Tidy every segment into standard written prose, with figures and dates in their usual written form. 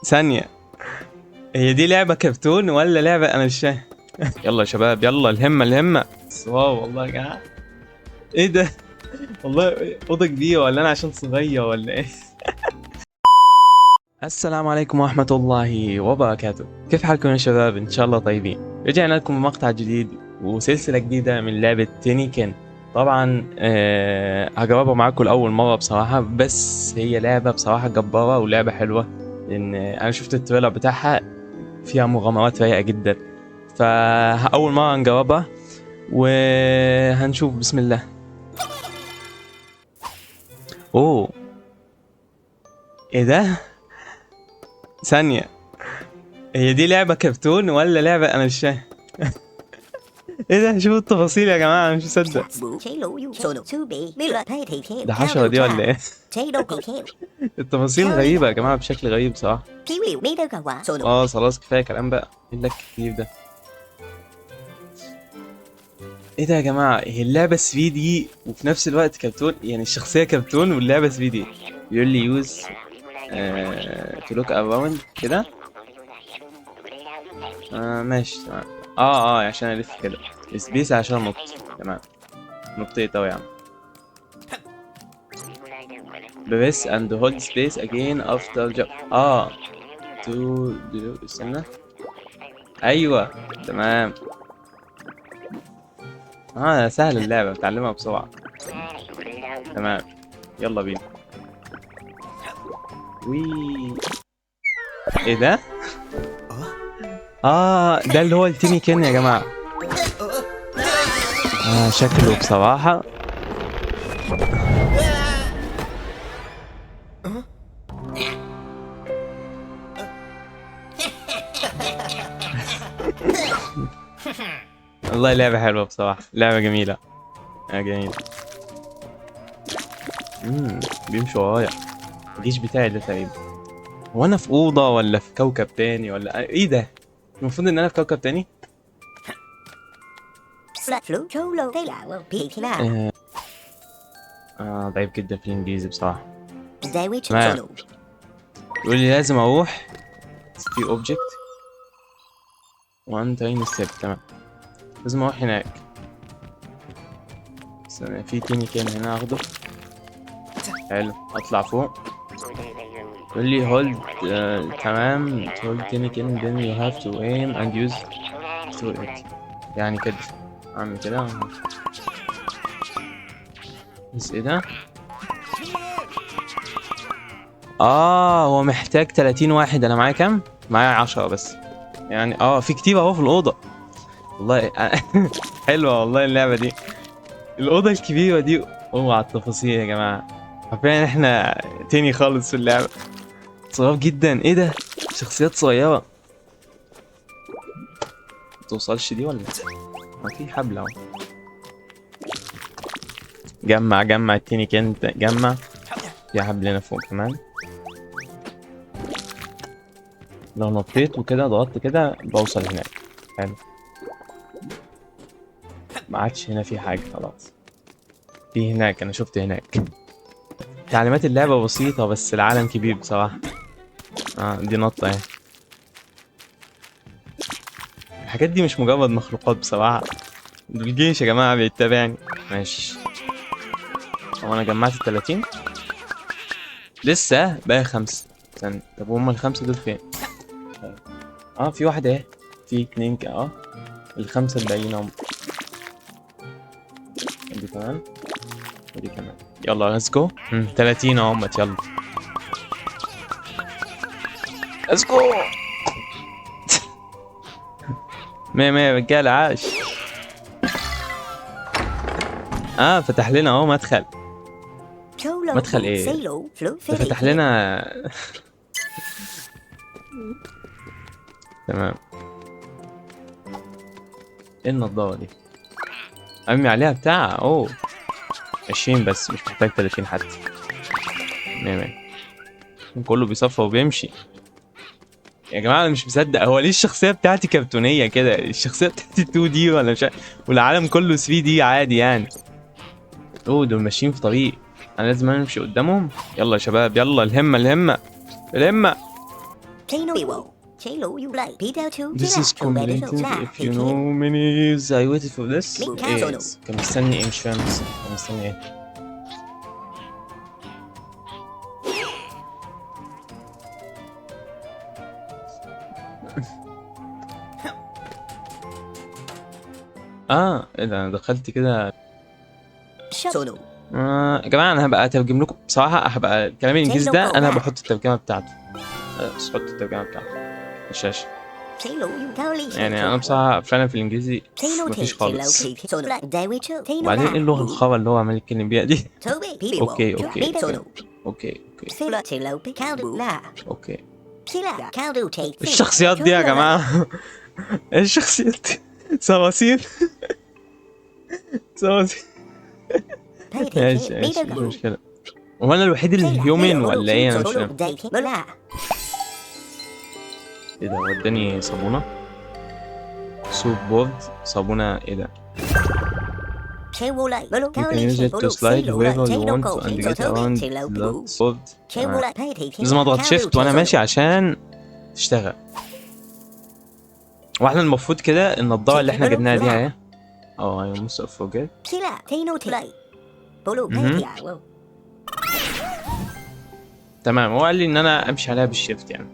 ثانية، هي دي لعبة كرتون ولا لعبة؟ أنا مش فاهم. يلا يا شباب، يلا الهمة الهمة. واو والله يا جماعة، إيه ده؟ والله أوضة كبيرة ولا أنا عشان صغير ولا إيه؟ السلام عليكم ورحمة الله وبركاته. كيف حالكم يا شباب؟ إن شاء الله طيبين. رجعنا لكم بمقطع جديد وسلسلة جديدة من لعبة تينيكن. طبعا هجربها معاكم لأول مرة بصراحة، بس هي لعبة بصراحة جبارة ولعبة حلوة، لأن أنا شفت التريلر بتاعها فيها مغامرات رايقة جدا، فأول مرة نجربها وهنشوف. بسم الله. اوه، ايه ده؟ ثانية، هي دي لعبة كرتون ولا لعبة؟ انا مش فاهم. ايه ده؟ شوفوا التفاصيل يا جماعة، انا مش مصدق. ده حشرة دي ولا ايه؟ التفاصيل غريبة يا جماعة بشكل غريب بصراحة. خلاص كفاية كلام بقى، ايه اللك كتير ده؟ ايه ده يا جماعة؟ هي اللعبة 3 دي وفي نفس الوقت كرتون، يعني الشخصية كرتون واللعبة 3 دي. بيقول لي يوز تو لوك اراوند كده. ماشي تمام. عشان الف كده سبيس عشان انط. تمام، نطيت اهو يا عم. بريس اند هولد سبيس اجين افتر جاب. استنى. ايوه تمام. سهل اللعبة، بتعلمها بسرعة. تمام، يلا بينا. وي، ايه ده؟ ده اللي هو التيني كين يا جماعة. شكله بصراحة والله لعبة حلوة بصراحة، لعبة جميلة. جميلة. بيمشوا ورايا. الجيش بتاعي ده تقريبا. هو انا في اوضه ولا في كوكب تاني ولا ايه ده؟ المفروض ان انا في كوكب تاني. ضعيف جدا في الانجليزي بصراحه. تمام، يقول لي لازم اروح في اوبجكت 1 تايم ستيب. تمام، لازم اروح هناك. استنى، في تاني كان هنا اخده. حلو، اطلع فوق. يقول لي هولد. تمام، هولد تاني كان then you have to aim and use to it. يعني كده اعمل كده. بس ايه ده؟ هو محتاج 30 واحد. انا معايا كام؟ معايا 10 بس. يعني في كتير اهو في الاوضه والله. حلوه والله اللعبه دي، الاوضه الكبيره دي. على التفاصيل يا جماعه، حرفيا احنا تاني خالص في اللعبه. صغير جدا، ايه ده؟ شخصيات صغيره. متوصلش دي ولا؟ ما في حبل اهو. جمع التاني كنت جمع. في حبل هنا فوق كمان. لو نطيت وكده ضغطت كده بوصل هناك. حلو، ما عادش هنا في حاجة خلاص. في هناك، انا شفت هناك. تعليمات اللعبة بسيطة بس العالم كبير بصراحة. دي نطة اهي. الحاجات دي مش مجرد مخلوقات بصراحة، دول الجيش يا جماعة بيتابعني. ماشي، هو انا جمعت 30 لسه باقي 5. استنى، طب هما ال5 دول فين؟ في واحدة اهي. في 2 ال5 الباقيين اهم. دي كمان ودي كمان. يلا ليتس جو. 30 اهمت، يلا ليتس جو. مية مية رجالة، عاش. فتح لنا اهو مدخل. مدخل ايه ده؟ فتح لنا. تمام. ايه النضارة دي؟ ارمي عليها بتاع 20 بس، مش محتاج 30 حتى. مية مية. كله بيصفى وبيمشي. يا جماعة انا مش مصدق، هو ليه الشخصية بتاعتي كرتونية كده؟ الشخصية بتاعتي 2 دي ولا مش عارف، والعالم كله 3 دي عادي يعني. دول ماشيين في طريق، انا لازم امشي قدامهم. يلا يا شباب، يلا الهمة الهمة الهمة. This is completed if you know many years I waited for this. ايه كان مستني ايه؟ مش فاهم بس كان مستني ايه؟ ايه ده انا دخلت كده. يا جماعه انا هبقى اترجم لكم بصراحه، هبقى الكلام الانجليزي ده انا بحط الترجمه بتاعته. بس حط الترجمه بتاعته على الشاشه. يعني انا بصراحه فعلا في الانجليزي مفيش خالص. وبعدين ايه اللغه الخرا اللي هو عمال يتكلم بيها دي؟ اوكي اوكي اوكي اوكي. الشخصيات دي يا جماعه الشخصيات دي صراصير صراصير. ماشي ماشي مش مشكلة. هو انا الوحيد الهيومن ولا ايه؟ انا مش فاهم. ايه ده؟ وداني صابونة سوب بورد. صابونة ايه ده؟ You can use it to slide wherever you want to and get around the board. لازم اضغط شيفت وانا ماشي عشان تشتغل. واحنا المفروض كده النضارة اللي احنا جبناها دي اهي. I must forget. تمام. هو قال لي ان انا امشي عليها بالشيفت يعني.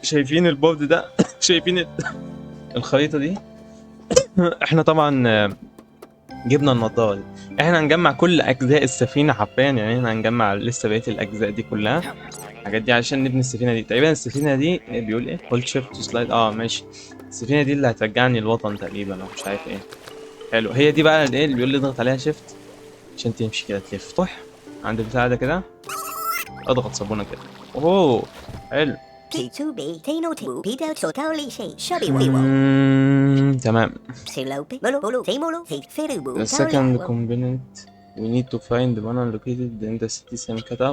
شايفين البورد ده؟ شايفين الخريطة دي؟ احنا طبعا جبنا النضارة دي. احنا هنجمع كل اجزاء السفينة حرفيا، يعني احنا هنجمع لسه بقية الاجزاء دي كلها الحاجات دي عشان نبني السفينة دي. تقريبا السفينة دي بيقول ايه؟ هولد شيفت تو سلايد. ماشي. السفينة دي اللي هترجعني الوطن تقريبا او مش عارف ايه. حلو. هي دي بقى اللي بيقول لي اضغط عليها شيفت عشان تمشي كده تلف. روح عند البتاع ده كده اضغط صابونة كده. اوه حلو. تمام. The second component we need to find the one located in the city Sankata.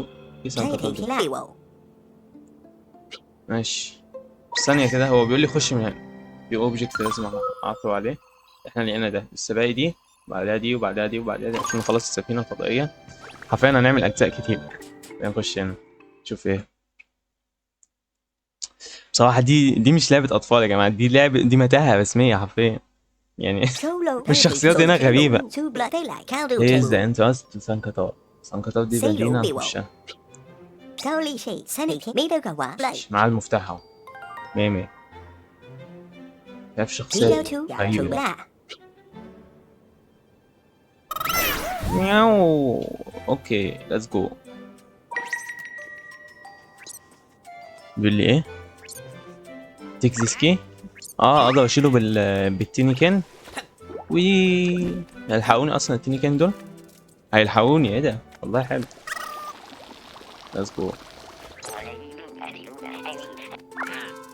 ماشي. ثانية كده هو بيقول لي خش من هنا. في اوبجكت لازم اعثر عليه. احنا لقينا ده السباقي دي وبعدها دي وبعدها دي وبعدها دي عشان نخلص السفينة الفضائية. حرفيا هنعمل اجزاء كتير. نخش هنا نشوف ايه. بصراحة دي مش لعبة أطفال يا جماعة، دي لعبة، دي متاهة رسمية حرفيا يعني. الشخصيات هنا غريبة. Here is the entrance to سانكاتار. سانكاتار دي مدينة هنخشها. معاه المفتاح اهو. مية مية. شايف شخصيات غريبة. مياو. اوكي ليتس جو. بيقول لي ايه؟ تيك ذيس كي. اقدر اشيله بالتيني كان. هيلحقوني اصلا التيني كان دول؟ هيلحقوني. ايه ده؟ والله حلو. ليتس جو.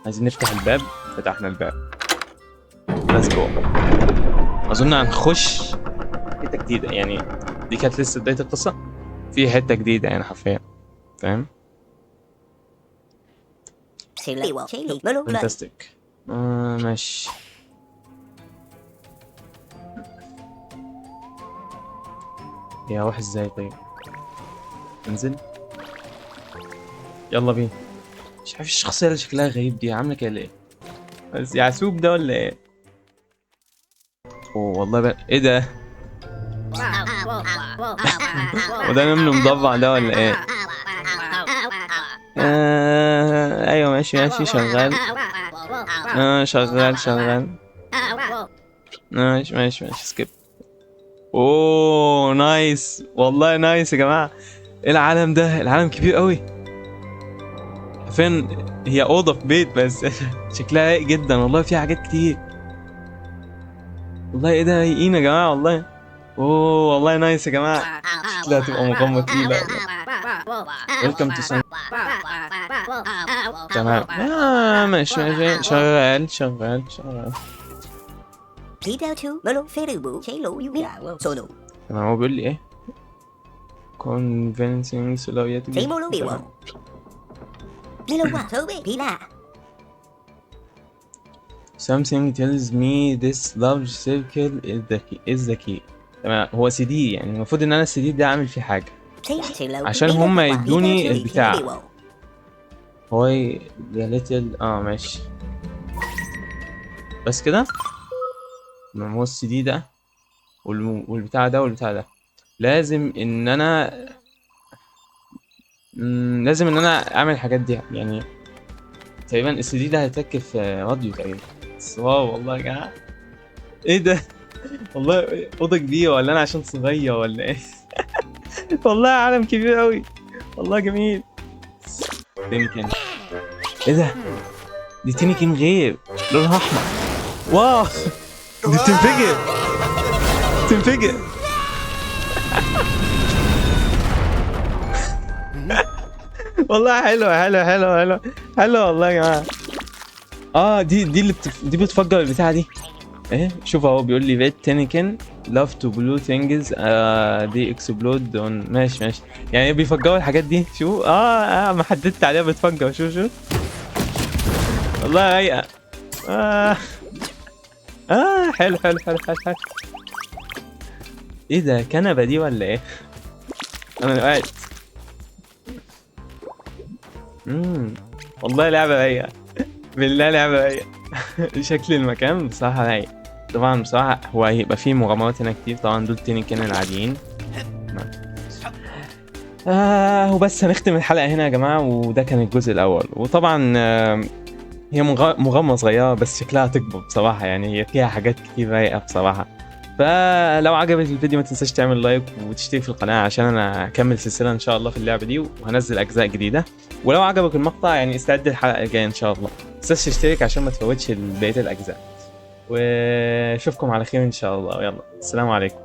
عايزين نفتح الباب. فتحنا الباب. ليتس جو. اظن هنخش حته جديده يعني. دي كانت لسه بدايه القصه. في حته جديده يعني حرفيا. فاهم؟ فانتاستيك. ماشي. يا واحد ازاي طيب؟ انزل. يلا بينا. مش عارف الشخصية اللي شكلها غريب دي عاملة كده ليه؟ بس يعسوب ده ولا ايه؟ اوه والله بقى ايه ده؟ وده نمل مضبع ده ولا ايه؟ ايوه ماشي ماشي شغال. شغال. ماشي سكيب. اوه نايس والله نايس يا جماعة. ايه العالم ده؟ العالم كبير قوي. فين هي اوضه في بيت بس شكلها رايق جدا والله. فيها حاجات كتير والله. ايه ده؟ رايقين يا جماعه والله. اوه والله نايس يا جماعه. شكلها هتبقى مغامره تقيله. ويلكم تو سان. تمام. ماشي شغال. تمام. هو بيقول لي ايه؟ convincing سلوياتي. Something tells me this large circle is the key. تمام. هو سي دي يعني المفروض ان انا السي دي ده اعمل فيه حاجه عشان هم يدوني البتاع. هواي ذا ليتل ماشي. بس كده. هو السي دي ده والبتاع ده والبتاع ده. لازم ان انا لازم ان انا اعمل الحاجات دي يعني. تقريبا السي دي ده هيتركب في راديو تقريبا. بس واو والله يا جماعه. ايه ده؟ والله اوضه كبيره ولا انا عشان صغير ولا ايه؟ والله عالم كبير قوي. والله جميل. تينيكن. ايه ده؟ دي تينيكن غير لونها احمر. واو. دي بتنفجر. بتنفجر. والله حلوه حلوه حلوه حلوه. حلوه والله يا جماعه. دي دي بتفجر البتاعه دي. ايه شوف اهو بيقول لي بيت تينيكن لاف تو بلو ثينجز دي اكسبلود اون. ماشي ماشي. يعني بيفجروا الحاجات دي. شو ما حددت عليها بتفجر. شوف. والله رايقه. آه حلو حلو حلو حلو حلو. ايه ده كنبه دي ولا ايه؟ انا قاعد. والله لعبه رايقه. بالله لعبه رايقه. شكل المكان بصراحه رايق. طبعا بصراحه هو هيبقى فيه مغامرات هنا كتير. طبعا دول تينيكن العاديين. وبس هنختم الحلقة هنا يا جماعة. وده كان الجزء الأول. وطبعا هي مغامرة صغيرة بس شكلها تكبر بصراحة. يعني هي فيها حاجات كتير رايقة بصراحة. فلو عجبك الفيديو ما تنساش تعمل لايك وتشترك في القناة عشان أنا أكمل سلسلة إن شاء الله في اللعبة دي وهنزل أجزاء جديدة. ولو عجبك المقطع يعني استعد الحلقة الجاية إن شاء الله. ما تنساش تشترك عشان ما تفوتش بقية الأجزاء. واشوفكم على خير إن شاء الله. يلا السلام عليكم.